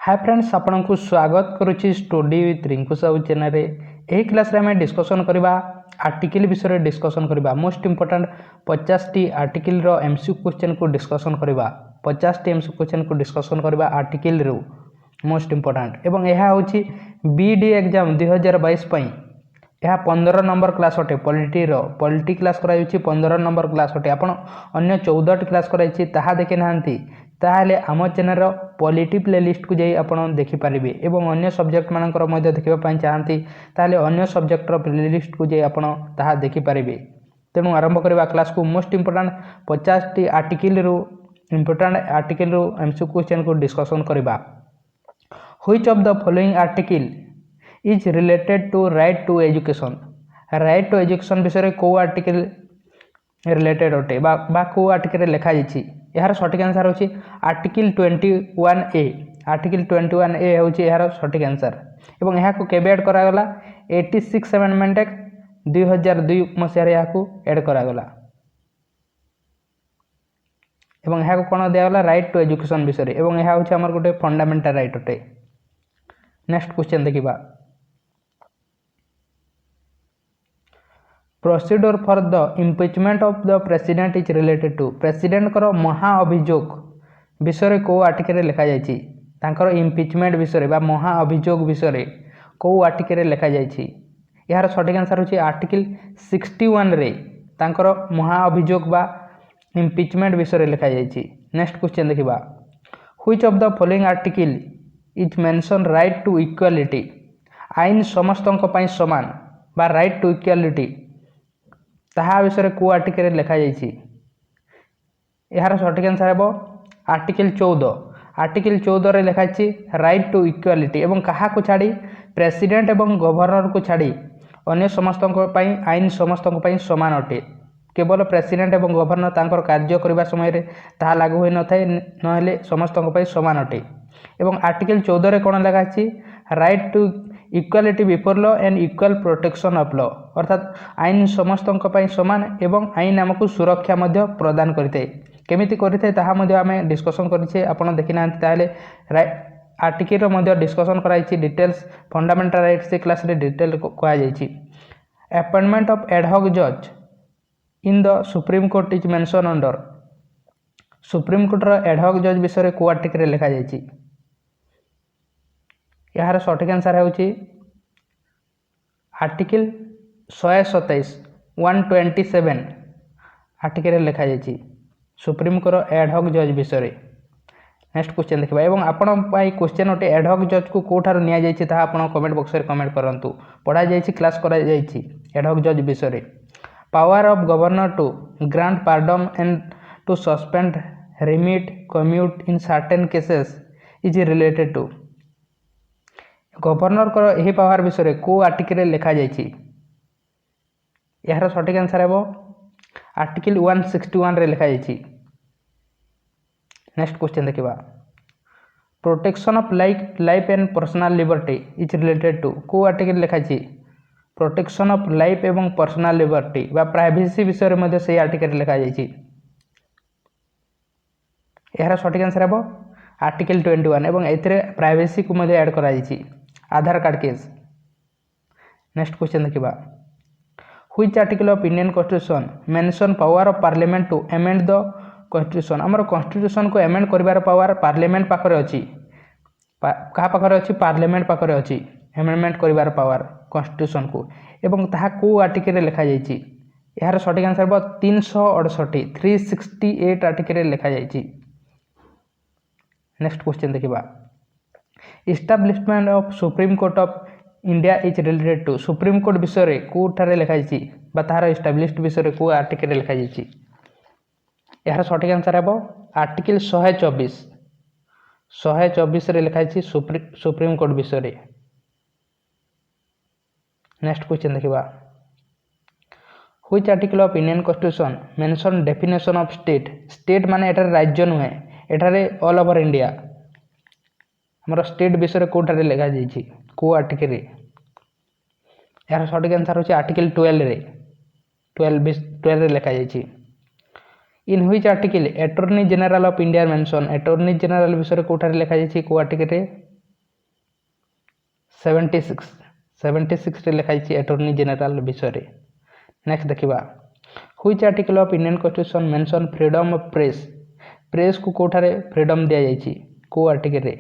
Hi friends, आपण को स्वागत करुच्ची study with Rinku Sahu channel रे। यही क्लास रे हमें डिस्कशन करबा आर्टिकल विषय डिस्कशन करबा मोस्ट इंपोर्टेंट 50 टी आर्टिकल रो एमसीक्यू क्वेश्चन को डिस्कशन करबा 50 टी एमसीक्यू क्वेश्चन को डिस्कशन करबा आर्टिकल रो मोस्ट इंपोर्टेंट। एवं यह होची बीडी एग्जाम 2022 पई यह 15 नंबर क्लास अटे। पॉलिटी क्लास कराई 15 नंबर क्लास अटे। आपण अन्य 14 क्लास कराई ताहा देखि नांती ताहले आम चैनल पॉलिटी प्लेलिस्ट को जाई आपण देखि परिबे एवं अन्य सब्जेक्ट मानकर मध्य देखिबा पई चाहंती ताहले अन्य सब्जेक्ट रो प्लेलिस्ट को जाई आपण ताहा देखि परिबे। तेणु आरंभ करबा क्लास को मोस्ट इंपोर्टेंट 50 टी आर्टिकल रो इंपोर्टेंट आर्टिकल रो एमसीक्यू क्वेश्चन को डिस्कशन करबा। Which of the following article is related to right to education. Right to education विषय को आर्टिकल रिलेटेड अटे बा को आर्टिकल लिखा जाइछि। यार सठिक आंसर होछि आर्टिकल 21A। आर्टिकल 21A होछि यार सठिक आंसर। एवं यहाँ को केबे ऐड करा गला 86 अमेंडमेंट एक्ट 2002 मसिया रे याकू ऐड करा गला। एवं यहाँ को कोन दिया गला राइट टू एजुकेशन विषय रे। एवं यहाँ होछि हमर गोटे फंडामेंटल राइट अटे। नेक्स्ट क्वेश्चन देखिबा। Procedure for the impeachment of the president is related to. President कर महा अभियोग विषय को आर्टिकल लिखा जाइछि। तांकर इम्पीचमेंट विषय बा महा अभियोग विषय को आर्टिकल लिखा जाइछि। यार सठिक आंसर होछि आर्टिकल 61 रे तांकर महा अभियोग बा इम्पीचमेंट विषय लिखा जाइछि। नेक्स्ट क्वेश्चन देखिबा। Which of the following article is mention right to equality. आईन समस्तक पई समान बा राइट टू इक्वालिटी ताहा विषय को आर्टिकल लिखा जाइछि। यार सठिक आंसर हेबो आर्टिकल 14। आर्टिकल 14 रे लिखा अछि राइट टू इक्वालिटी एवं कहा को छाड़ी प्रेसिडेंट एवं गवर्नर को छाड़ी अन्य समस्तक पई आईन समस्तक पई समान अटे। केवल प्रेसिडेंट एवं गवर्नर तांकर कार्य करिबा समय रे ताहा लागू होई न थाए नहेले समस्तक पई समान अटे। एवं आर्टिकल 14 रे कोन लिखा अछि right to equality before law and equal protection of law. अर्थात आईन समस्तक पई समान एवं आईन हमकु सुरक्षा मध्य प्रदान करते। केमिति करते ताहा मध्य हमें डिस्कशन करिछे। आपण देखि नांती ताले आर्टिकल रो मध्य डिस्कशन कराइछि डिटेल्स फंडामेंटल राइट्स से क्लास रे डिटेल कोआ जाइछि। अपॉइंटमेंट ऑफ एडहॉक जज in the supreme court is mention under. Supreme court रो एडहॉक जज विषय को आर्टिकल लिखा जाइछि। यार सठिक आंसर होछि आर्टिकल 127 आर्टिकल लिखा जाइछि सुप्रीम कोर्ट एडहॉक जज विषय। नेक्स्ट क्वेश्चन देखिबा। एवं आपण पाई क्वेश्चन ओटे एडहॉक जज को कोठार निया जाइछि ताहा आपण कमेंट बॉक्स रे कमेंट करंतु। पढा जाइछि क्लास करा जाइछि एडहॉक जज विषय। Power of governor to grant pardon and to suspend remit commute in certain cases is related to. Governor को यही पावर विषय को आर्टिकल लिखा जाइछि। यार सठिक आंसर हेबो आर्टिकल 161 रे लिखा जाइछि। नेक्स्ट क्वेश्चन देखिबा। Protection of life and personal liberty is related to को आर्टिकल लिखा जाइछि। प्रोटेक्शन ऑफ लाइफ एवं पर्सनल लिबर्टी बा प्राइवेसी विषय रे मध्ये से आर्टिकल लिखा जाइछि। यार सठिक आंसर हेबो आर्टिकल 21 एवं एथिरे प्राइवेसी को मध्ये ऐड करा जाइछि Aadhaar card case. Next question देखिबा। Which article of Indian constitution mention power of parliament to amend the constitution. हमर कॉन्स्टिट्यूशन को अमेंड करिवार पावर पार्लियामेंट पाखरे अछि। कहा पाखरे अछि पार्लियामेंट पाखरे अछि अमेंडमेंट करिवार पावर कॉन्स्टिट्यूशन को। एवं ताहा को आर्टिकल लिखा जाइछि। यार सठिक आंसर बा 368 आर्टिकल लिखा जाइछि। नेक्स्ट क्वेश्चन देखिबा। Establishment of supreme court of India is related to. Supreme court विषय को ठारे लिखा जाइछि बा तार एस्टैब्लिश्ड विषय को आर्टिकल लिखा जाइछि। यार सठिक आंसर हेबो आर्टिकल 124 रे लिखा जाइछि सुप्रीम कोर्ट विषय। नेक्स्ट क्वेश्चन देखिबा। Which article of Indian constitution mention definition of state. State माने एटारे राज्य नुहे एटारे ऑल ओवर इंडिया। हमर स्टेट विषय कोठारे लिखा जाइछि को आर्टिकल रे। यार सठिक आंसर होछि आर्टिकल 12 रे लिखा जाइछि। In which article attorney general of India mention. Attorney general विषय कोठारे लिखा जाइछि को आर्टिकल रे 76 लिखाई अटॉर्नी जनरल विषय। नेक्स्ट देखा which article of Indian constitution mention freedom of press. Press को कोठारे फ्रीडम दिया जायछि को आर्टिकल रे।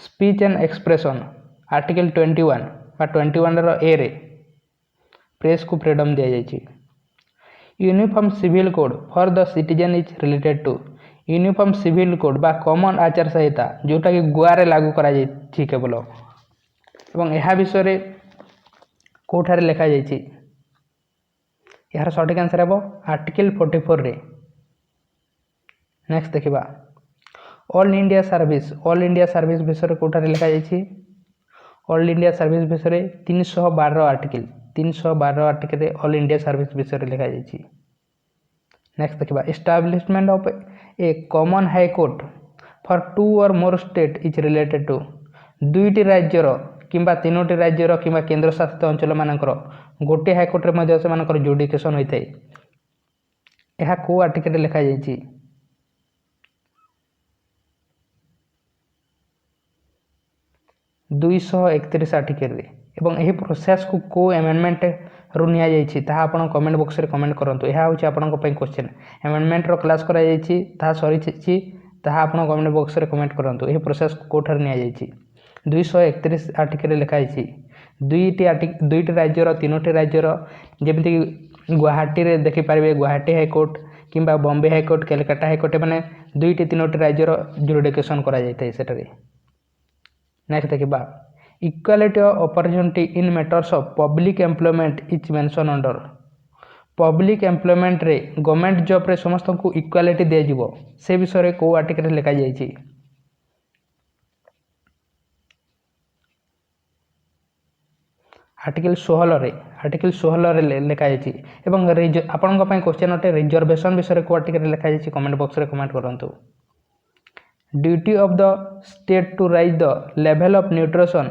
स्पीच एंड एक्सप्रेशन आर्टिकल 21 बा 21 रो ए रे प्रेस को फ्रीडम दिया जायछि। Uniform civil code for the citizen is related to. Uniform civil code बा कॉमन आचार संहिता जोटा कि गोवा रे लागू करा जायछि केवल एवं यह विषय रे कोठारे लिखा जायछि। यार सठिक आंसर हेबो आर्टिकल 44 रे। नेक्स्ट देखिबा ऑल इंडिया सर्विस विषय कोठारे लिखा जायछि। ऑल इंडिया सर्विस विषय 312 आर्टिकल रे ऑल इंडिया सर्विस विषय लिखा जायछि। नेक्स्ट देखिबा establishment of a common high court for 2 और more state is related to. दुईटी राज्यर किंबा तीनोटी राज्यर किंबा केंद्र शासित अंचल मानकर गोटे हाईकोर्ट में से जुडिकेशन होता है। यह को आर्टिकल लिखा जायछि। दुईश 31 आर्टिकल रे एवं यही प्रोसेस को एमेंडमेंट रु निया जायछि ताहा आपण कमेंट बॉक्स रे कमेंट करंतु। यह होछि आपनक पई क्वेश्चन एमेंडमेंट रो क्लास करा जायछि ताहा सरी छि ताहा आपण कमेंट बॉक्स रे कमेंट करंतु। यही प्रोसेस कोठार निया जायछि 231 आर्टिकल रे लिखा जायछि। दुईटी राज्यर तीनोटी राज्यर जेमिति गुवाहाटी रे देखि पारिबे गुवाहाटी हाईकोर्ट किंबा बॉम्बे हाईकोर्ट कलकत्ता हाईकोर्ट माने दुईटी तीनोटी राज्यर जुडिकेशन करा जायते सेटरे। नेक्स्ट देखिबा equality of opportunity in matters of public employment is mention under. Public employment रे गवर्नमेंट जॉब रे समस्त को इक्वालिटी दे जिवो से विषय रे को आर्टिकल लिखा जायछि। आर्टिकल 16 रे लिखा जायछि एवं आपनक पई क्वेश्चन अटे रिजर्वेशन विषय को आर्टिकल लिखा जायछि। कमेंट बॉक्स रे कमेंट करंतु। Duty of the state to raise the level of nutrition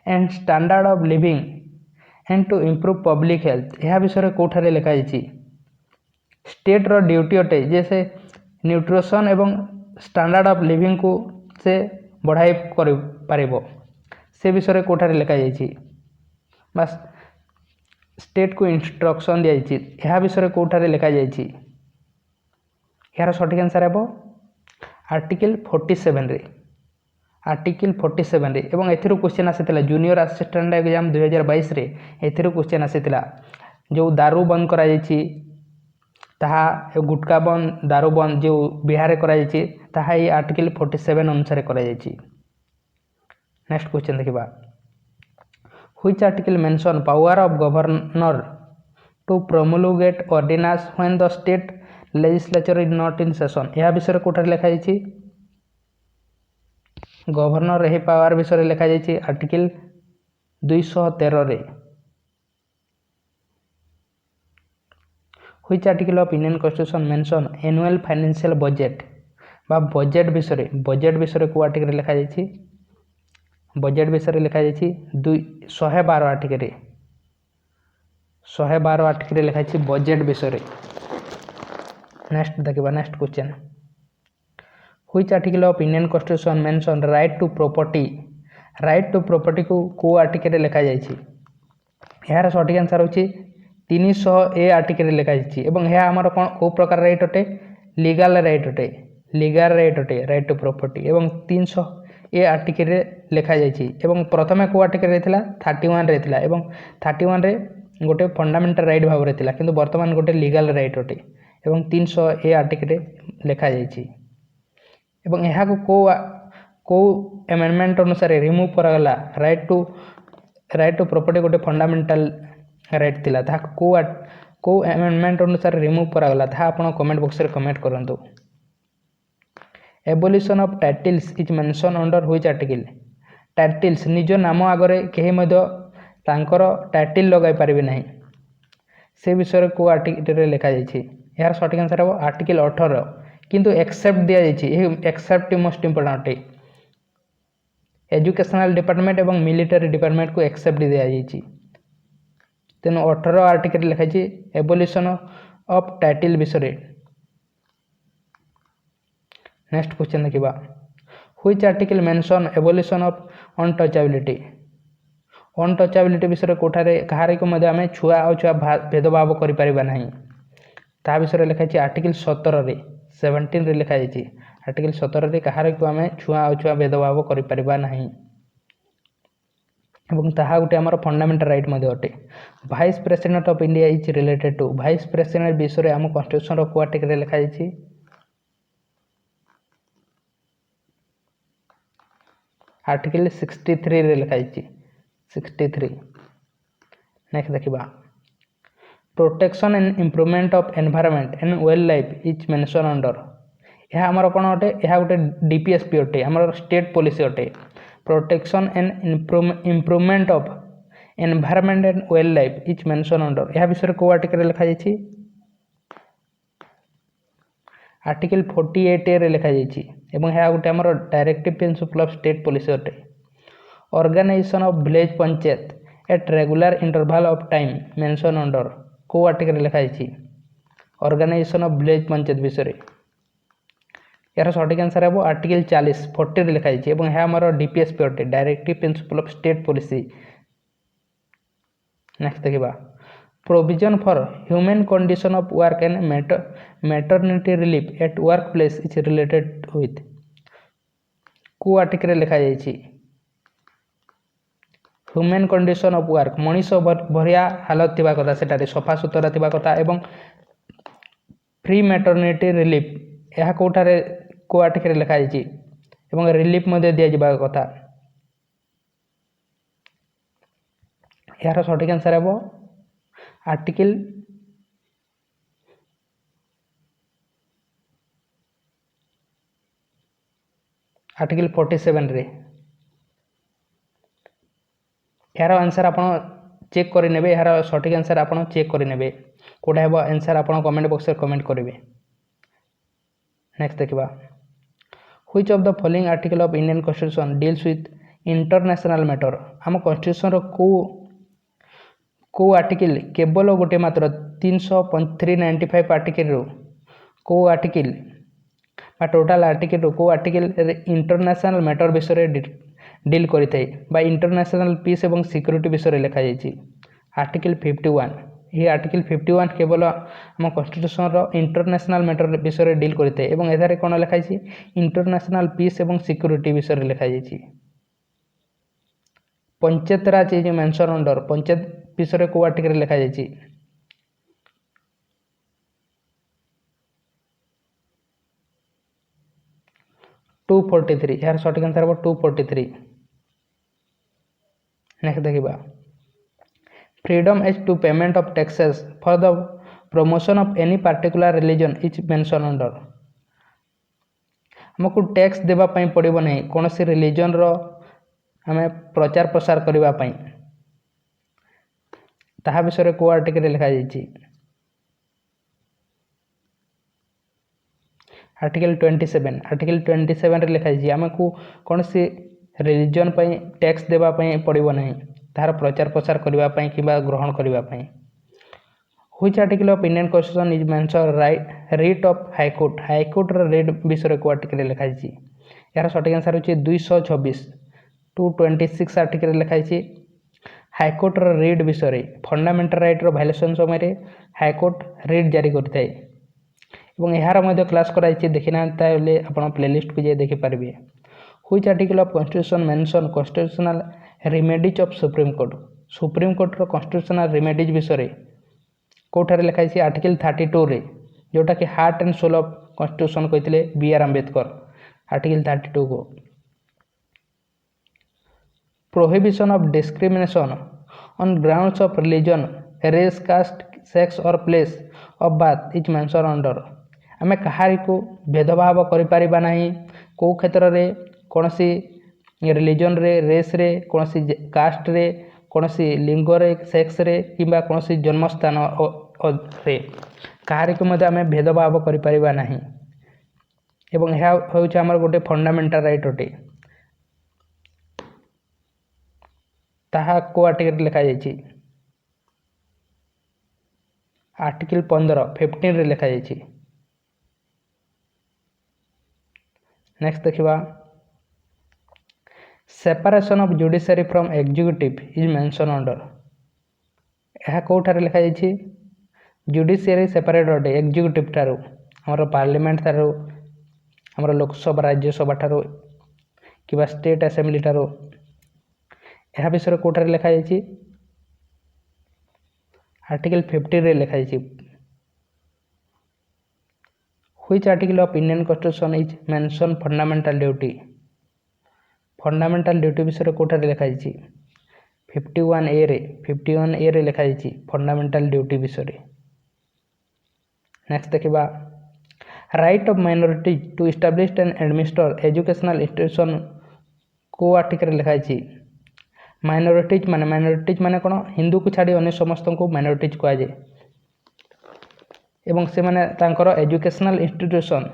and standard of living and to improve public health. यह विषय कोठारे लिखा जायछि। स्टेट रो ड्यूटी अटे जैसे न्यूट्रिशन एवं स्टैंडर्ड ऑफ लिविंग को से बढ़ाई कर पारिबो से विषय कोठारे लिखा जायछि। बस स्टेट को इंस्ट्रक्शन दिया जायछि। यह विषय कोठारे लिखा जायछि। यार सठिक आंसर हेबो आर्टिकल 47 रे। आर्टिकल 47 रे एवं एथिरो क्वेश्चन आसीतिला जूनियर असिस्टेंट एग्जाम 2022 रे एथिरो क्वेश्चन आसीतिला जो दारू बंद करा जायछि ताहा गुटका बंद दारू बंद जो बिहार करा जायछि ताहा ए आर्टिकल 47 अनुसार करा जायछि। नेक्स्ट क्वेश्चन देखिबा which article mention power of governor to promulgate ordinance when the state legislature is not in session. यह विषय कोठार लिखा जायछि। गवर्नर यही पावर विषय लिखा जायछि आर्टिकल 213 रे। Which article of Indian constitution mention annual financial budget बा बजट विषय को आर्टिकल लिखा जायछि। बजट विषय लिखा जायछि 112 आर्टिकल रे 112 आर्टिकल लिखा जायछि बजट विषय। नेक्स्ट देखिबा next question which article of Indian constitution mention right to property को आर्टिकल लिखा जायछि। यार सठिक आंसर होछि 300 ए आर्टिकल लिखा जायछि एवं यह हमर कोन को प्रकार राइट अटे लीगल राइट अटे राइट टू प्रॉपर्टी एवं 300 ए आर्टिकल लिखा जायछि एवं प्रथमे को आर्टिकल रे थिला 31 रे थिला एवं 31 रे गोटे फंडामेंटल राइट भाव रे थिला किंतु वर्तमान गोटे लीगल राइट अटे एवं 300 ए आर्टिकल लिखा जायछि एवं यह को एमेंडमेंट अनुसार रिमूव करागला राइट टू प्रॉपर्टी गोटे फंडामेंटल राइट थिला ता को एमेंडमेंट अनुसार रिमूव करागला ता आपण कमेंट बॉक्स रे कमेंट करंतु। Abolition of titles is mention under which article. Titles निज नाम आगरे केही मध्य तांकर टाइटल लगाई पारिबे नाही से विषय को आर्टिकल लिखा जायछि। यार सठिक आंसर हो आर्टिकल 18 किंतु एक्सेप्ट दिया जायछि। एही एक्सेप्ट मोस्ट इंपोर्टेंट है। एजुकेशनल डिपार्टमेंट एवं मिलिटरी डिपार्टमेंट को एक्सेप्ट दिया जायछि तेनु 18 आर्टिकल लिखा जायछि एबोलिशन ऑफ टाइटल विषय। नेक्स्ट क्वेश्चन देखिबा Which article mention abolition of untouchability? Untouchability विषय कोठारे कहार को आम छुआ और छुआ भेदभाव कर ता विषय लिखाई आर्टिकल 17 रे 17 रे लिखाई आर्टिकल 17 रे कहार को आम छुआ और छुआ भेदभाव कर गोटे आमर फंडामेंटल राइट अटे। Vice president of India is related to vice president विषय आम कन्स्टिट्यूशन को आर्टिकल लिखाई आर्टिकल 63 रे लिखाई 63। नेक्स्ट देखा protection and improvement of environment and wild life is mention under यह आमर कौन अटे यह गोटे डीपीएसपी अटे आमर स्टेट पॉलिसी अटे। Protection and improvement of environment and wild life is mention under यह विषय को आर्टिकल लिखाई आर्टिकल 48 रे लिखाई यह गोटे आमर directive principle of state policy अटे। Organization of village panchayat at regular interval of time mention under को आर्टिकल लिखाई ऑर्गेनाइजेशन ऑफ विलेज पंचायत विषय यार सठिक आंसर है आर्टिकल 40 लिखाई यह आमर डीपीएसपी अटे directive principle of state policy. Next देखा provision for human condition of work and maternity relief at work place is related with को आर्टिकल लिखाई ह्यूमन कंडीशन ऑफ वर्क मनीष भरिया हालत थिबा कथा सेटारे सफा सुतरा थिबा कथा एवं फ्री मैटरनिटी रिलीफ यह कोठारे को आर्टिकल लिखाई एवं रिलीफ मध्य दिया जिबा कथा यार सठिक आंसर है आर्टिकल आर्टिकल 47 रे यार आंसर आप चेक करेंगे यार सठिक आंसर आप चेक करेंगे कौटा है आंसर आप कमेंट बॉक्स में कमेंट करेंगे। नेक्स्ट देखा which of the following article of Indian constitution deals with international matter आम कॉन्स्टिट्यूशन को आर्टिकल केवल गोटे मात्र 395 आर्टिकल को आर्टिकल टोटाल आर्टिकल को आर्टिकल इंटरनेशनल मैटर विषय डील करें इंटरनेशनल पीस एवं सिक्योरिटी विषय लिखाई आर्टिकल 51 ये आर्टिकल 51 केवल आम कॉन्स्टिट्यूशन इंटरनेशनल मैटर विषय डील करें एधारे कौन लिखाई इंटरनेशनल पीस एवं सिक्योरिटी विषय लिखाई। Panchayat Raj is mention under panchayat विषय को आर्टिकल लिखाई 243 यार सठिक आंसर 243। नेक्स्ट देखा freedom as to payment of taxes for the promotion of any particular religion is mention under आमको टैक्स देवाई पड़ो नहीं कौन सी रिलीजन रो आम प्रचार प्रसार करने ताहा विषय को आर्टिकल लिखाई आर्टिकल 27 आर्टिकल 27 रे लिखाई आमको कौन सी रिलीजन टैक्स देवाई पड़ो नहीं तार प्रचार प्रसार करने कि ग्रहण करने। Which article of Indian constitution is mention writ of high court writ विषय को आर्टिकल लिखाई यार सठिक आंसर होची 226 226 आर्टिकल लिखाई हाईकोर्ट रिट विषय फंडामेंटल राइट रो वायलेशन समय हाईकोर्ट रिट जारी करता है यार मध्य क्लास कराई देखना आप प्लेलिस्ट को जाए देखिपारे। Which article of constitution mention constitutional remedies of supreme court रो कॉन्स्टिट्यूशनल रिमेडीज विषय कौटारे लिखाई आर्टिकल 32 रे जोटा कि heart and soul of constitution कहते बी.आर. आंबेडकर आर्टिकल 32 को। Prohibition of discrimination on grounds of religion race caste sex और place of birth is mention under आम कहार को भेदभाव करिपारिबा नहीं को क्षेत्र रे कौन सी रिलीजन रे रेस रे कौन सी कास्ट रे कौन सी लिंग रे सेक्स रे किंबा कौन सी जन्मस्थान रे कहार को आम भेदभाव करिपारिबा नहीं एवं यह होउछ हमर गोटे फंडामेंटल राइट अटे ताहा को आर्टिकल लिखाई आर्टिकल 15 रे लिखाई। नेक्स्ट देखा separation of judiciary from executive is mention under. यह कोठारे लिखा जाइए जुडिशियरी सेपरेट अटे एग्जीक्यूटिव ठारू हमर पार्लियामेंट ठारू हमर लोकसभा राज्यसभा ठारू कि स्टेट असेंबली ठारू यह विषय कोठारे लिखा जाइए आर्टिकल 50 रे लिखा जाइए which article of Indian constitution is mention fundamental duty. Fundamental duty विषय कोठारे लिखा जाइए 51A रे लिखा जाइए फंडामेंटल ड्यूटी विषय। नेक्स्ट देखा right of minority to establish and administer educational institution को आर्टिकल लिखा जाइए माइनॉरिटीज माने कौन हिंदू को छाड़ी अन्य समस्त को माइनॉरिटीज कहुए एवं से माने तांकर एजुकेशनल इंस्टीट्यूशन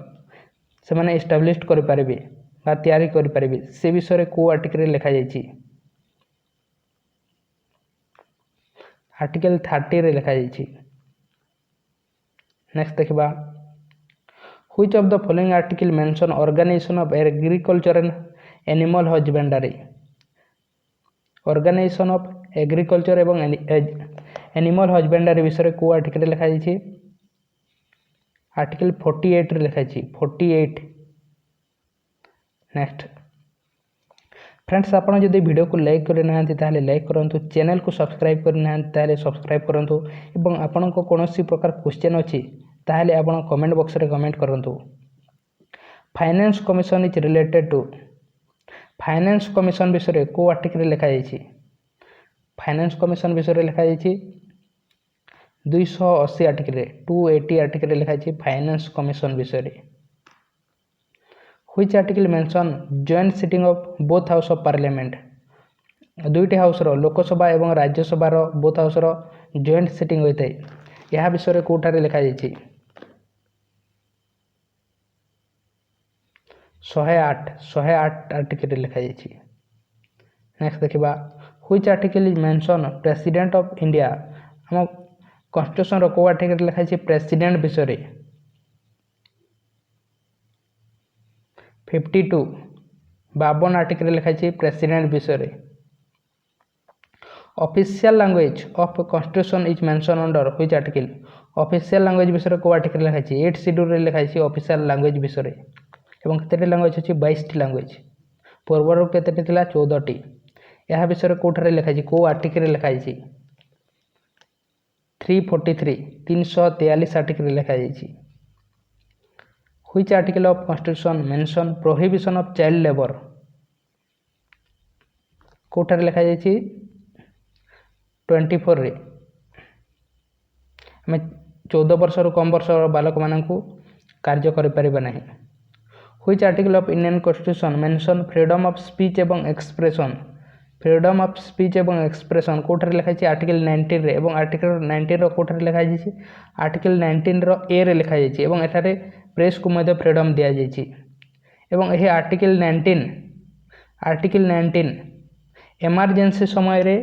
से माने इस्टाब्लिश करें तैयारी करें से विषय को आर्टिकल लिखा जाइए आर्टिकल 30 रे लिखा जाइए। नेक्स्ट देखा which of the following article mention organisation of agriculture and animal husbandry. Organisation of agriculture एवं एनिमल हजबेंडरी विषय को आर्टिकल लिखा जाइए आर्टिकल 48 रे लिखा जाइए 48। नेक्स्ट फ्रेंड्स आपन जदि वीडियो को लाइक करि नाहंती ताले लाइक करंतु चैनल को सब्सक्राइब करि नाहंती ताले सब्सक्राइब करंतु एवं आपन को कोनोसी प्रकार क्वेश्चन अछि ताले आपन कमेंट बॉक्स रे कमेंट करंतु। Finance commission is related to finance commission विषय को आर्टिकल लिखा जाइए फाइनेंस कमिशन विषय लिखा जाइए 280 आर्टिकल 280 आर्टिकल लिखा जाइए फाइनेंस कमिशन विषय। Which article mention joint sitting of both house of parliament दुईटी हाउस रो लोकसभा एवं राज्यसभा रो बोथ हाउस रो जॉइंट सिटिंग होता है यह विषय कोठारे लिखा जाइए 108 आर्टिकल लिखा जाइए। नेक्स्ट देखा which article is mention president of India हम कॉन्स्टिट्यूशन रो को आर्टिकल लिखा जाइए प्रेसिडेंट विषय 52 आर्टिकल लिखा जाइए प्रेसिडेंट विषय। Official language of constitution is mention under which article official language विषय को आर्टिकल लिखा जाइए 8 शेड्यूल रे लिखा जाइए ऑफिशियल लैंग्वेज विषय एवं केते लैंग्वेज अछि 22 लैंग्वेज पूर्वर केते थिला 14 यह विषय कोठारे लिखा जाइए को आर्टिकल लिखा जाइए 343 आर्टिकल लिखा जाइए। Which article of constitution mention prohibition of child labour Kothare लिखा जाइए 24 रे आम 14 वर्ष रु कम वर्ष बालक मानू कार्य करें ना। Which article of Indian constitution mention freedom of speech एवं एक्सप्रेशन फ्रीडम ऑफ स्पीच एवं एक्सप्रेशन कोठारे लिखा जाइए आर्टिकल 19 रे एवं आर्टिकल 19 रो कोठारे लिखा जाइए आर्टिकल 19 रो ए रे लिखा जाइए एवं एठारे प्रेस को मध्य फ्रीडम दिया जाइए एवं यह आर्टिकल 19 एमरजेंसी समय रे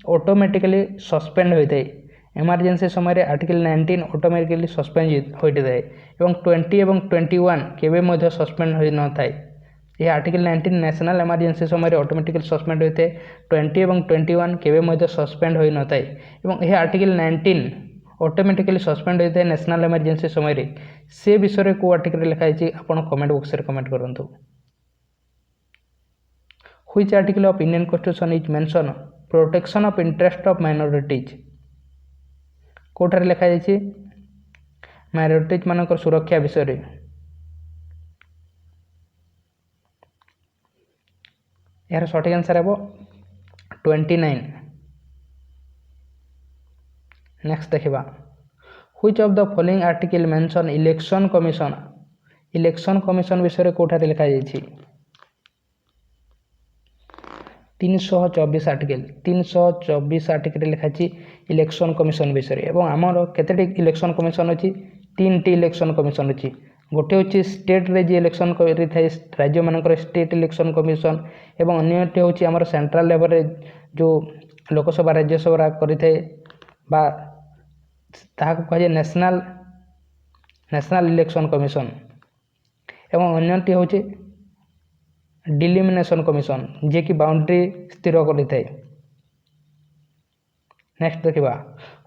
ऑटोमेटिकली सस्पेंड होता है एमरजेंसी समय रे आर्टिकल 19 ऑटोमेटिकली सस्पेंड होता है एवं 20 एवं 21 केबे मध्य सस्पेंड हो न थाए यह आर्टिकल 19 नेशनल एमरजेंसी समय ऑटोमेटिकली सस्पेंड होता है 20 एवं 21 केबे मध्य सस्पेंड हो न थाए एवं यह आर्टिकल 19 ऑटोमेटिकली सस्पेंड होता है नेशनल एमरजेंसी समय से विषय को आर्टिकल लिखा जाइए आपन कमेंट बॉक्स रे कमेंट करंतु। Which article of Indian constitution is mention protection of interest of minorities Kothare लिखा जाइए माइनॉरिटीज मानकर सुरक्षा विषय। यार सठिक आंसर हे 29। नेक्स्ट देखा which of the following article mention election commission विषय कोठारे लिखा जाइए 324 आर्टिकल लिखा इलेक्शन कमिशन विषय एवं आमर केते इलेक्शन कमिशन अच्छी 3 इलेक्शन कमिशन अच्छी गोटे हूँ स्टेट रे जी इलेक्शन करें राज्य मानकर स्टेट इलेक्शन कमिशन एवं अन्यटी हूँ आम सेंट्रल लेवल रे जो लोकसभा राज्यसभा करें बा कहुए नेशनल इलेक्शन कमिशन एवं अन्यटी हूँ डिलिमिनेशन कमिशन जे कि बाउंड्री स्थिर करें। नेक्स्ट देखा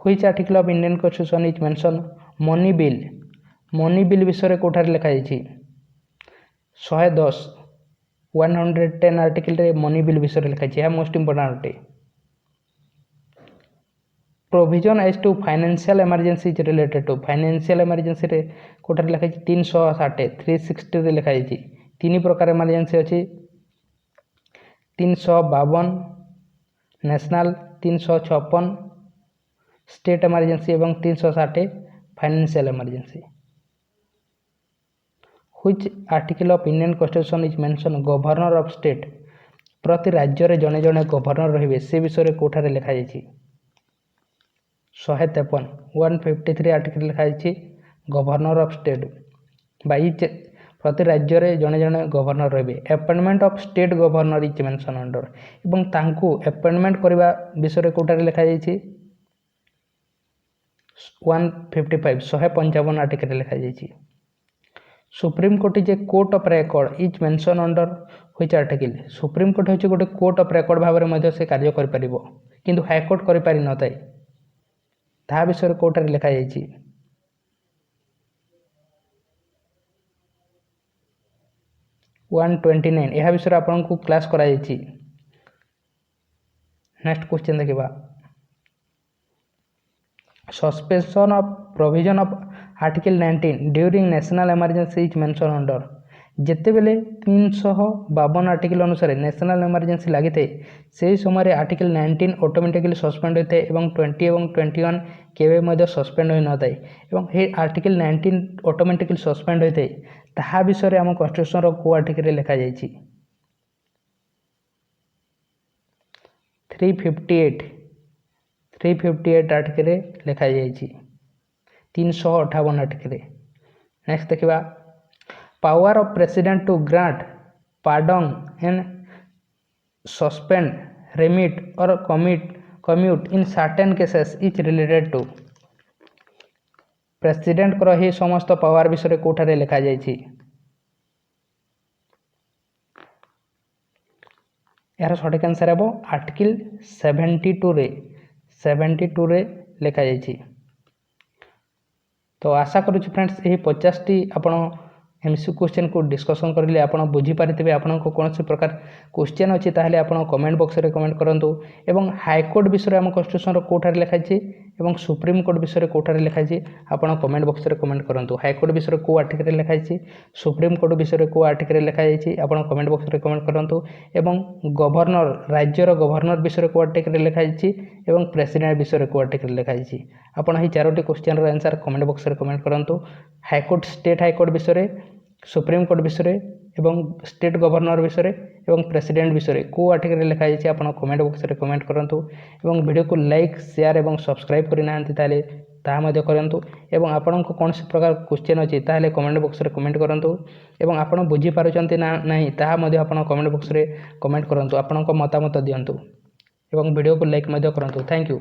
which article of Indian constitution is mention money bill. Money bill विषय कोठार लिखाई 110 110 आर्टिकल रे मनी बिल विषय लिखाई है मोस्ट इंपोर्टेंट अटे। Provision as to financial emergency is related to financial emergency रे कोठार लिखाई 360 360 रे लिखाई तीन प्रकार इमरजेंसी अच्छी 352 नेशनल 356 स्टेट इमरजेंसी एवं 360 financial emergency. Which article of Indian constitution is mention governor of state. प्रति राज्य रे जने जने गवर्नर रहिबे से विषय कोठारे लिखा जायछि 153 153 आर्टिकल लिखा जायछि गवर्नर ऑफ स्टेट बाई प्रति राज्य रे जने जने गवर्नर रहिबे। Appointment of state governor is mention under एवं तांकू अपॉइंटमेंट करबा विषय कोठारे लिखा जायछि 155 155 आर्टिकल लिखा जायछि। Supreme court is a court of record is mention under which article. Supreme court होछि गोटे कोर्ट ऑफ रेकॉर्ड भाबरे मध्ये से कार्य करि परिबो किंतु हाई कोर्ट करि पारि न थाए ता विषय कोर्ट रे लिखा जायछि 129 यह विषय आपन को क्लास करा जायछि। नेक्स्ट क्वेश्चन देखिबा suspension of provision of article 19 during national emergency is mention under. जिते बेले 352 आर्टिकल अनुसार नेशनल इमरजेंसी लगी थे से समय आर्टिकल 19 ऑटोमेटिकली सस्पेंड होता है और 20 और 21 केवे सस्पेंड हो न थाए आर्टिकल 19 ऑटोमेटिकली सस्पेंड होता है ताहा विषय आम कॉन्स्टिट्यूशन को आर्टिकल लिखा जायछि 358 आर्टिकल लिखा जायछि 358 आर्टिकल। नेक्स्ट देखिबा power of president to grant pardon and suspend remit और commute in certain cases is related to. President को ही समस्त पावर विषय कोठारे लिखा जायछि यार सठिक आंसर हे आर्टिकल 72 रे लिखा जायछि। तो आशा करूँ फ्रेंड्स यही 50टी आपण एमसीक्यू क्वेश्चन को डिस्कसन करेंगे आप बुझीपारे आपण को कौन प्रकार क्वेश्चन अच्छी ताहले आप कमेंट बॉक्स रे कमेंट करंतु एवं हाईकोर्ट विषय आम कॉन्स्टिट्यूशन कोठारे लिखाई एवं सुप्रीम कोर्ट विषय कोठारे लिखाई आप कमेंट बॉक्स रे कमेंट करंतु। हाईकोर्ट विषय को आर्टिकल लिखाई सुप्रीम कोर्ट विषय को आर्टिकल लिखाई आप कमेंट बॉक्स रे कमेंट करंतु एवं गवर्नर राज्यर गवर्नर विषय को आर्टिकल लिखाई एवं प्रेसिडेंट विषय को आर्टिकल लिखाई आपन ही 4टी क्वेश्चन रो आंसर कमेंट बॉक्स रे कमेंट करंतु। हाईकोर्ट स्टेट हाईकोर्ट विषय सुप्रीम कोर्ट विषय एवं स्टेट गवर्नर विषय एवं प्रेसिडेंट विषय को आर्टिकल लिखा जायछि आपण कमेंट बॉक्स रे कमेंट करंतु एवं वीडियो को लाइक शेयर एवं सब्सक्राइब करि नांति ताले ता मध्ये करंतु एवं आपण को कौन प्रकार क्वेश्चन अछि ताले कमेंट बॉक्स रे कमेंट करंतु एवं आपण बुझी पारुचंती ना नहीं ता मध्ये आपण कमेंट बॉक्स रे कमेंट करंतु आपण को मतामत दियंतु एवं वीडियो को लाइक मध्ये करंतु। Thank you.